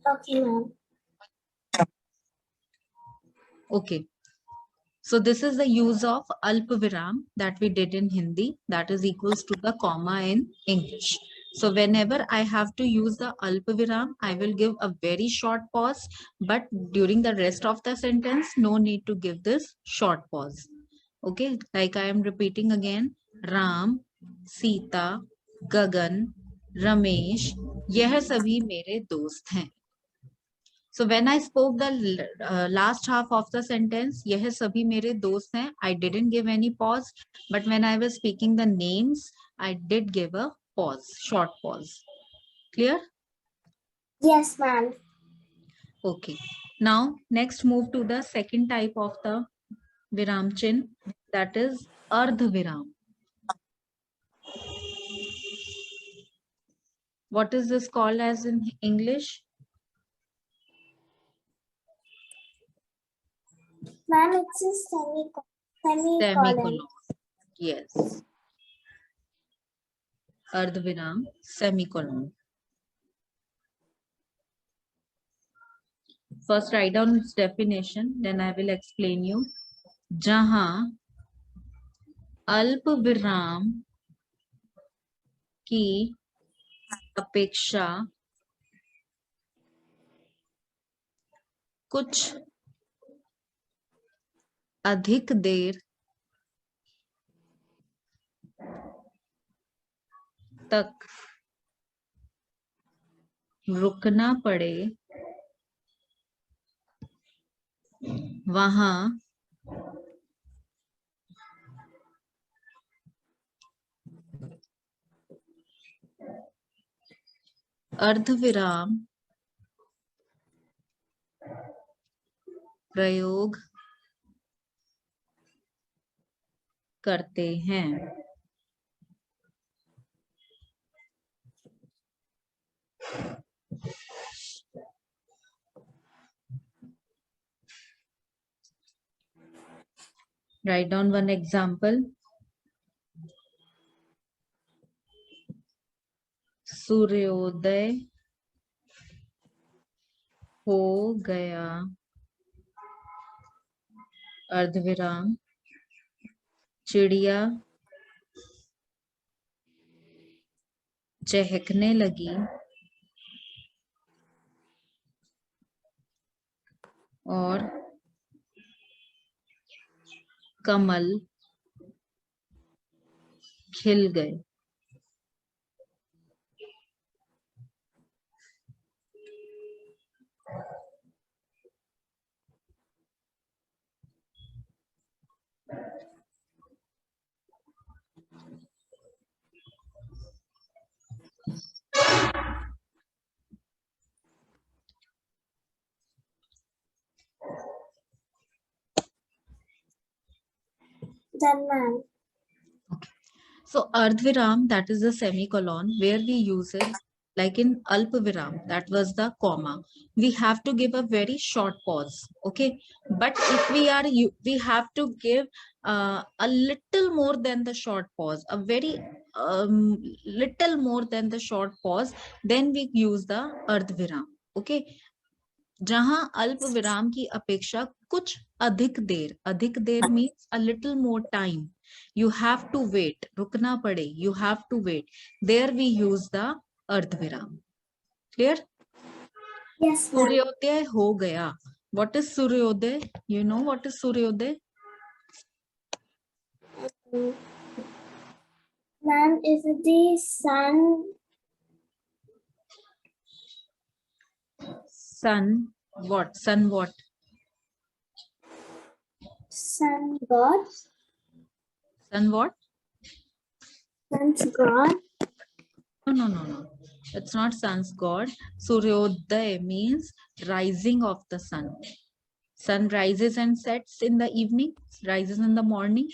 Okay, ma'am. Okay. So this is the use of alpa viram that we did in Hindi, that is equals to the comma in English. So whenever I have to use the alpa viram, I will give a very short pause, but during the rest of the sentence, no need to give this short pause. Okay, like I am repeating again, Ram, Sita, Gagan, Ramesh, यह सभी मेरे दोस्त हैं. So when I spoke the last half of the sentence, यह सभी मेरे दोस्त हैं, I didn't give any pause, but when I was speaking the names, I did give a pause, short pause. Clear? Yes, ma'am. Okay. Now next move to the second type of the viram chin, that is ardha viram. What is this called as in English? Ma'am, it's a semicolon. Yes. Ardha viram, semicolon. First write down its definition, then I will explain you. जहां अल्प विराम की अपेक्षा कुछ अधिक देर तक रुकना पड़े, वहां अर्धविराम प्रयोग करते हैं. Write down one example. सूर्योदय हो गया, अर्धविराम, चिड़िया चहकने लगी और कमल खिल गए. Done, ma'am. So ardhviram, that is the semicolon where we use it, like in alpaviram, that was the comma. We have to give a very short pause, okay? But if we have to give a little more than the short pause, a very little more than the short pause, then we use the ardhviram, okay? जहां अल्प विराम की अपेक्षा कुछ अधिक देर means a little more time, you have to wait, रुकना पड़े, you have to wait, there we use the अर्धविराम. क्लियर? Yes, ma'am. सूर्योदय हो गया. व्हाट इज सूर्योदय? यू नो व्हाट इज सूर्योदय? Ma'am, is it the sun? Sun what? Sun what? Sun god? Sun what? Sun's god? No. It's not sun's god. Suryodaya means rising of the sun. Sun rises and sets in the evening, rises in the morning.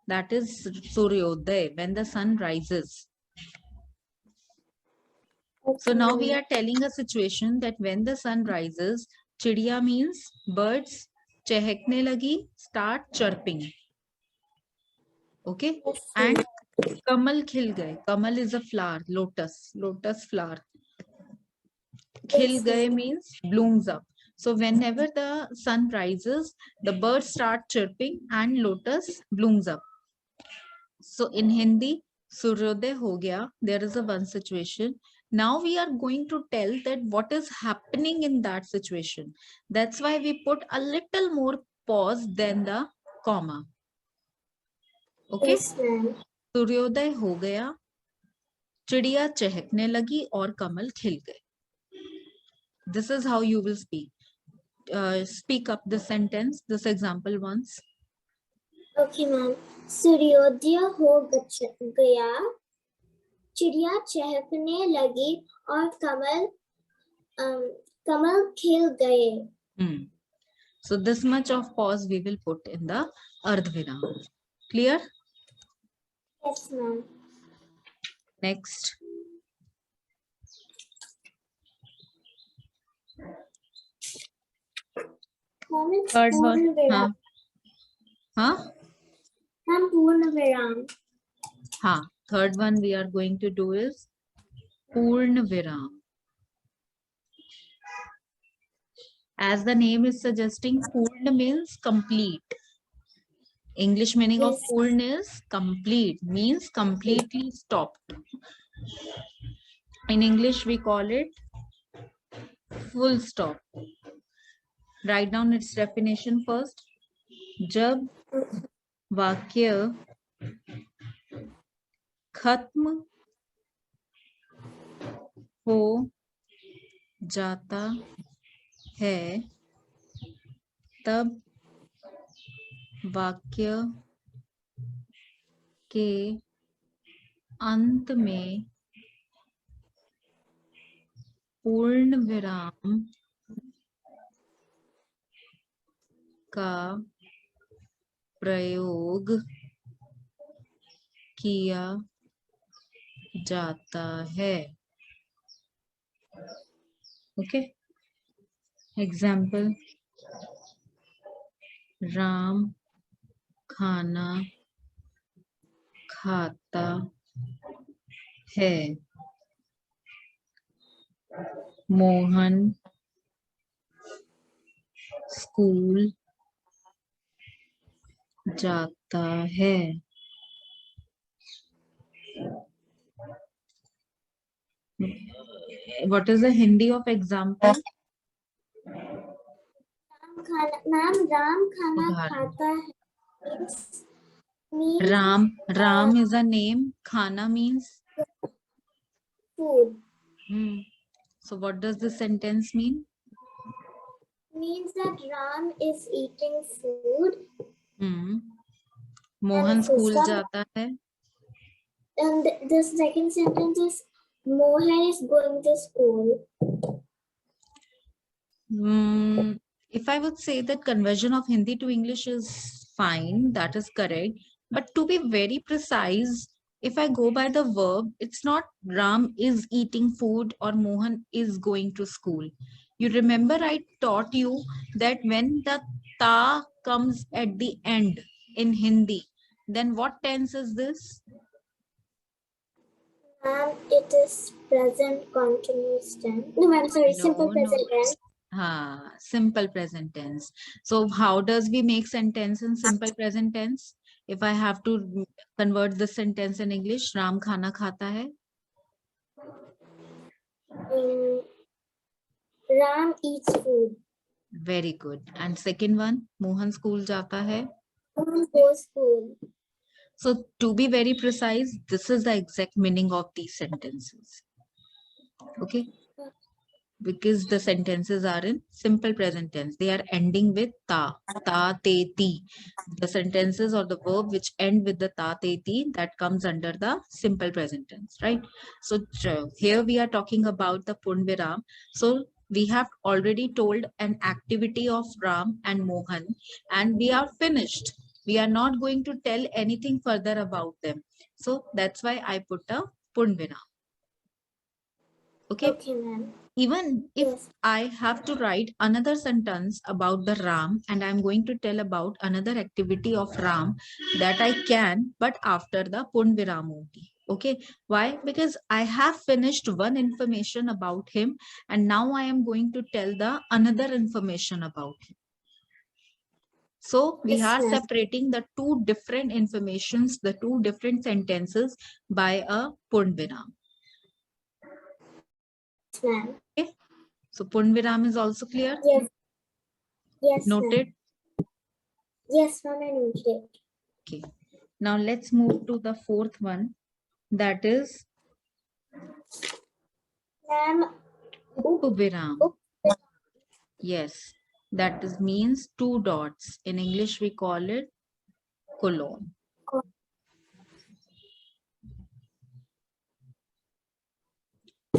That is Suryodaya, when the sun rises. Okay. So now we are telling a situation that when the sun rises, chidiya means birds, chehekne lagi, start chirping. Okay? Yes, And kamal khil gaye. Kamal is a flower, lotus flower. Khil Yes, gaye ma'am. means blooms up. So whenever the sun rises, the birds start chirping and lotus blooms up. So in Hindi, Suryoday ho gaya. There is a one situation. Now we are going to tell that what is happening in that situation. That's why we put a little more pause than the comma. Okay? Yes, ma'am. सूर्योदय हो गया, चिड़िया चहकने लगी और कमल खिल गए. This is how you will speak. Speak up the sentence, this example once. Okay, ma'am. सूर्योदय हो गया, चिड़िया चहकने लगी और कमल खिल गए. So this much of pause we will put in the ardhviram. Clear? Yes, ma'am. Next. Ma'am, it's Third one. पूर्ण विराम. Huh? Ma'am, पूर्ण विराम. Huh. Third one we are going to do is Purna Viram. As the name is suggesting, Purna means complete. English meaning of Yes. Purna is complete, means completely stopped. In English, we call it full stop. Write down its definition first. जब वाक्य खत्म हो जाता है तब वाक्य के अंत में पूर्ण विराम का प्रयोग किया जाता है. Okay. Example. राम खाना खाता है. मोहन स्कूल जाता है. What is the Hindi of example? Ma'am Ram खाना उदाहरण. खाता है. Means Ram is a name. Khana means food. So what does this sentence mean? Means that Ram is eating food. Mohan full school stop. जाता है. And the second sentence is Mohan is going to school. If I would say that conversion of Hindi to English is fine, that is correct. But to be very precise, if I go by the verb, it's not Ram is eating food or Mohan is going to school. You remember I taught you that when the ta comes at the end in Hindi, then what tense is this? It is present continuous tense. No, I'm sorry, simple present tense. Simple present tense. So how does we make sentence in simple present tense? If I have to convert this sentence in English, Ram khana khata hai. Ram eats food. Very good. And second one, Mohan school jata hai. Mohan goes school. So to be very precise, this is the exact meaning of these sentences. Okay. Because the sentences are in simple present tense. They are ending with ta, te, ti. The sentences or the verb which end with the ta, te, ti, that comes under the simple present tense, right? So here we are talking about the Purnaviram. So we have already told an activity of Ram and Mohan, and we are finished. We are not going to tell anything further about them. So that's why I put a Purnaviram. Okay. Okay, ma'am. Even if Yes. I have to write another sentence about the Ram and I'm going to tell about another activity of Ram, that I can, but after the Purnaviram only. Okay, why? Because I have finished one information about him and now I am going to tell the another information about him. So we Yes, are ma'am. separating the two different informations, the two different sentences by a Purnviram. Yes, ma'am. Okay, so Purnviram is also clear. Yes. Yes, ma'am. Noted. Yes, ma'am. I noted. Okay, now let's move to the fourth one, that is Ma'am. Upviram. Up. Yes, that is means two dots. In English, we call it colon.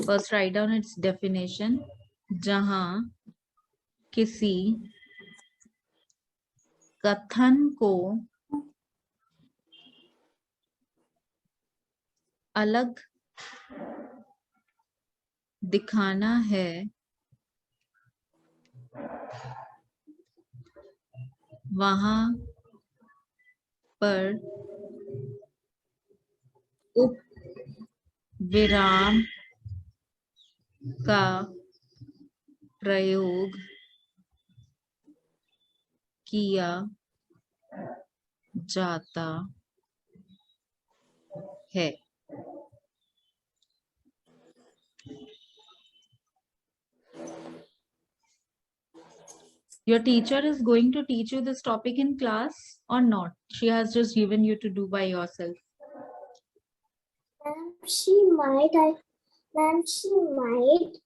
First, write down its definition. जहां किसी कथन को अलग दिखाना है, वहां पर उप विराम का प्रयोग किया जाता है. Your teacher is going to teach you this topic in class or not? She has just given you to do by yourself. Ma'am, she might. Ma'am, she might.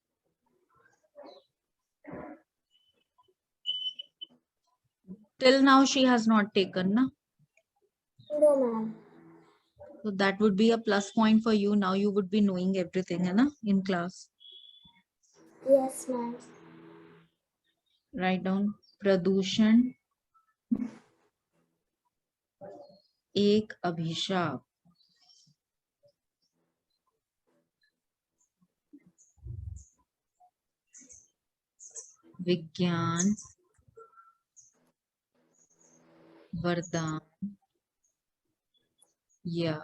Till now, she has not taken, na? No, ma'am. So that would be a plus point for you. Now you would be knowing everything, है ना, in class. Yes, ma'am. Write down प्रदूषण एक अभिशाप. विज्ञान वरदान या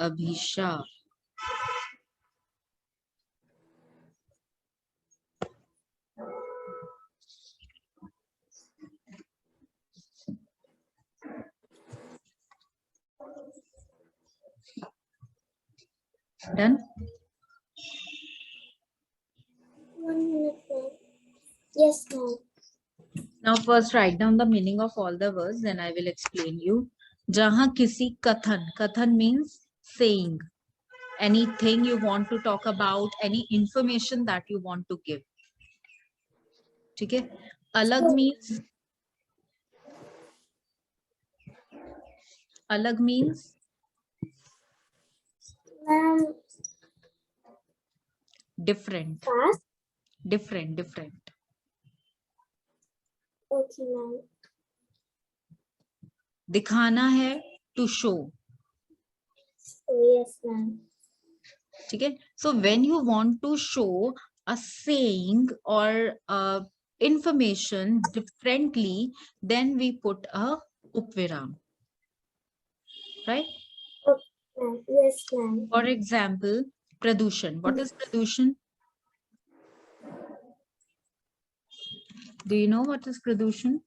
अभिशाप. Done? 1 minute, ma'am. Yes, ma'am. Now first write down the meaning of all the words, then I will explain you. जहां किसी कथन, कथन means saying, anything you want to talk about, any information that you want to give. ठीक है? अलग means, अलग means Ma'am, different, fast. different, different. Okay, ma'am. दिखाना है to show. Oh, yes, ma'am. ठीक है? So when you want to show a saying or information differently, then we put a upviram. Right? Ma'am. Yes, ma'am. For example, pradushan. What is pradushan? Do you know what is pradushan?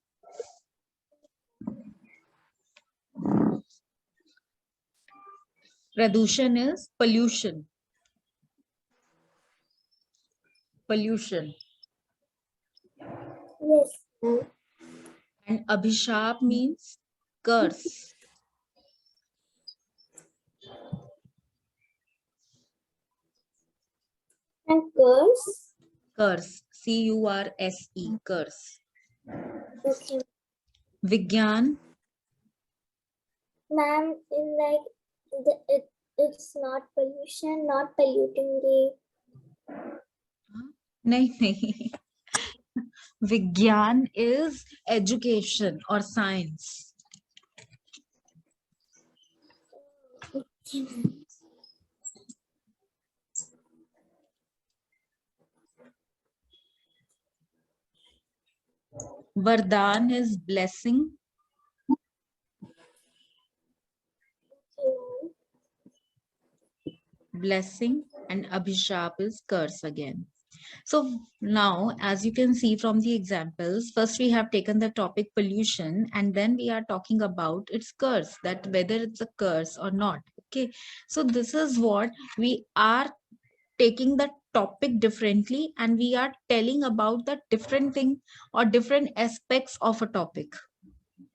Pradushan is pollution. Pollution. Yes, ma'am. And abhishap means curse. And curse. Curse. C-U-R-S-E. Curse. Okay. Vigyan. Ma'am, in like it's not pollution, not polluting the. नहीं नहीं. Vigyan is education or science. Vardhan is blessing. Okay, ma'am. blessing, and Abhishap is curse again. So now, as you can see from the examples, first we have taken the topic pollution, and then we are talking about its curse, that whether it's a curse or not. Okay, so this is what we are taking the topic differently, and we are telling about the different thing or different aspects of a topic.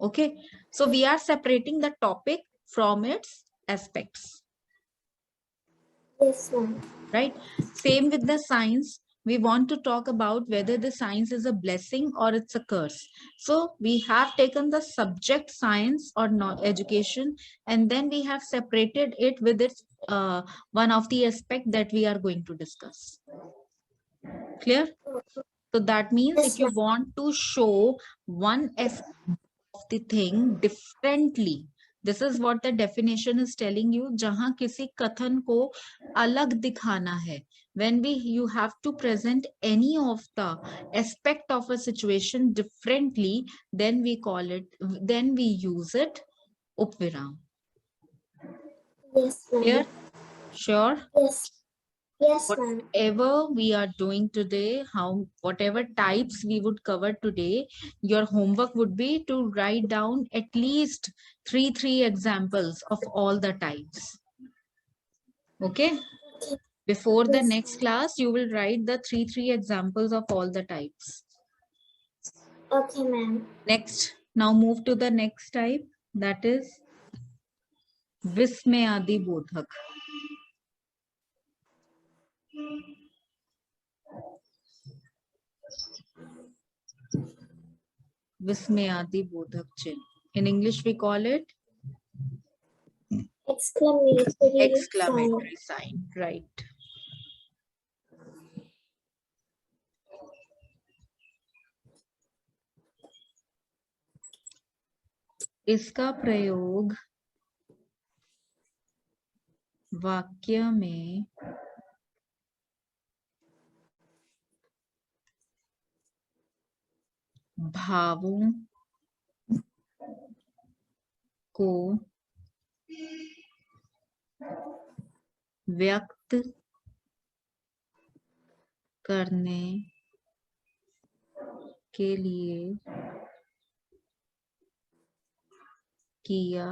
Okay, so we are separating the topic from its aspects. Yes, ma'am. Right? Same with the science. We want to talk about whether the science is a blessing or it's a curse. So we have taken the subject science or not education, and then we have separated it with its one of the aspect that we are going to discuss. Clear? So that means Yes, if you ma'am. want to show one aspect of the thing differently, this is what the definition is telling you. जहां किसी कथन को अलग दिखाना है, when you have to present any of the aspect of a situation differently, then we use it उपविराम. Yes, ma'am. Clear? Sure? Yes. Yes, ma'am. Whatever we are doing today, whatever types we would cover today, your homework would be to write down at least three examples of all the types. Okay? Okay. Before the Yes, next class, you will write the three examples of all the types. okay, ma'am. Next, now move to the next type, that is Vismayadi Bodhak. Vismayadi Bodhak Chin. In English, we call it Exclamatory sign. exclamatory sign, right? इसका प्रयोग वाक्य में भावों को व्यक्त करने के लिए किया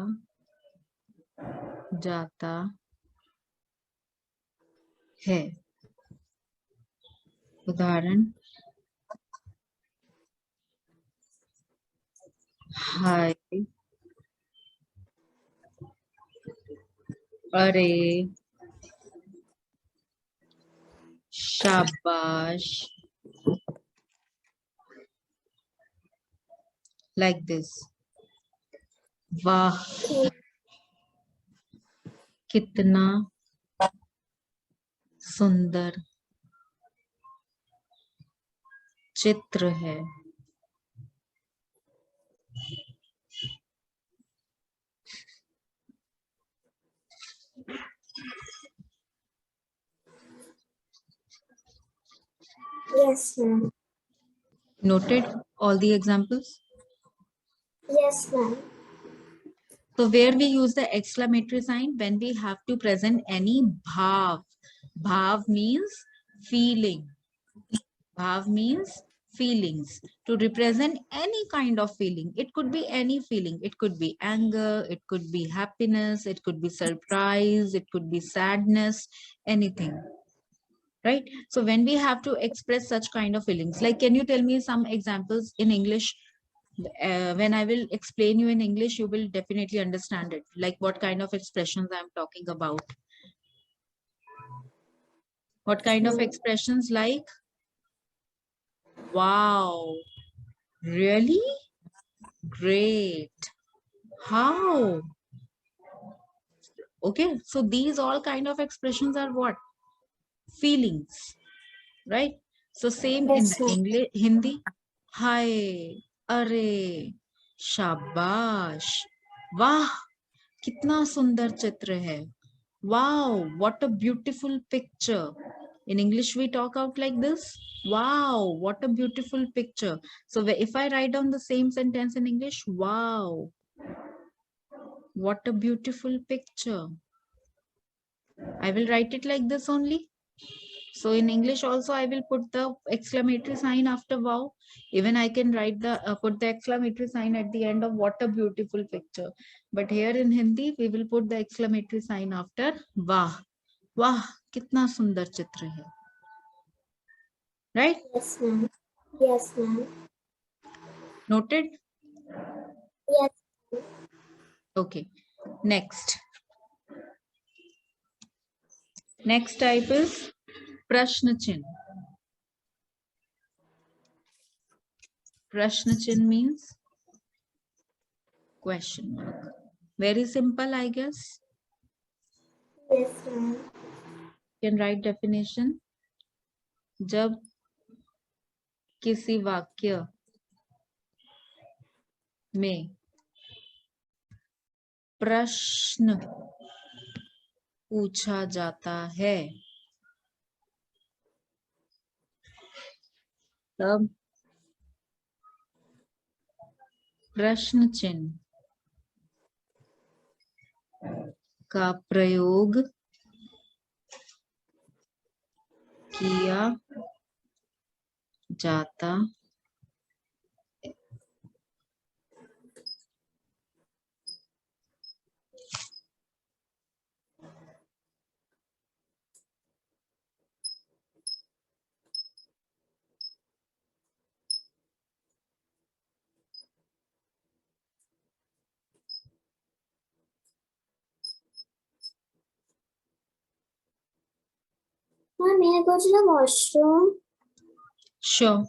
जाता है. उदाहरण, हाय, अरे, शाबाश, like this. वाह, कितना सुंदर चित्र है. Yes, ma'am. Noted all the examples? Yes, ma'am. So where we use the exclamatory sign when we have to present any bhav. Bhav means feeling. Bhav means feelings. To represent any kind of feeling. It could be any feeling. It could be anger, it could be happiness, it could be surprise, it could be sadness, anything. Right? So when we have to express such kind of feelings, like can you tell me some examples in English? When I will explain you in English, you will definitely understand it. Like what kind of expressions I'm talking about. What kind of expressions like, wow, really? Great. How? Okay, so these all kind of expressions are what? Feelings, right? So same in Yes, the ma'am. English, Hindi. Hi, are, shabash, वाह, कितना सुंदर चित्र है. Wow, what a beautiful picture. In English, we talk out like this. Wow, what a beautiful picture. So if I write down the same sentence in English, wow, what a beautiful picture. I will write it like this only. So in English also, I will put the exclamatory sign after wow. Even I can write the put the exclamatory sign at the end of what a beautiful picture. But here in Hindi, we will put the exclamatory sign after wah. Wah, kitna sundar chitra hai. Right? Yes, ma'am. Yes, ma'am. Noted? Yes. Okay. Next. Next type is Prashna Chin. Prashna Chin means question mark. Very simple, I guess. Yes, ma'am. You can write definition. जब किसी वाक्य में प्रश्न पूछा जाता है तब प्रश्न चिन्ह का प्रयोग किया जाता है। Ma'am, may I go to the washroom? Sure.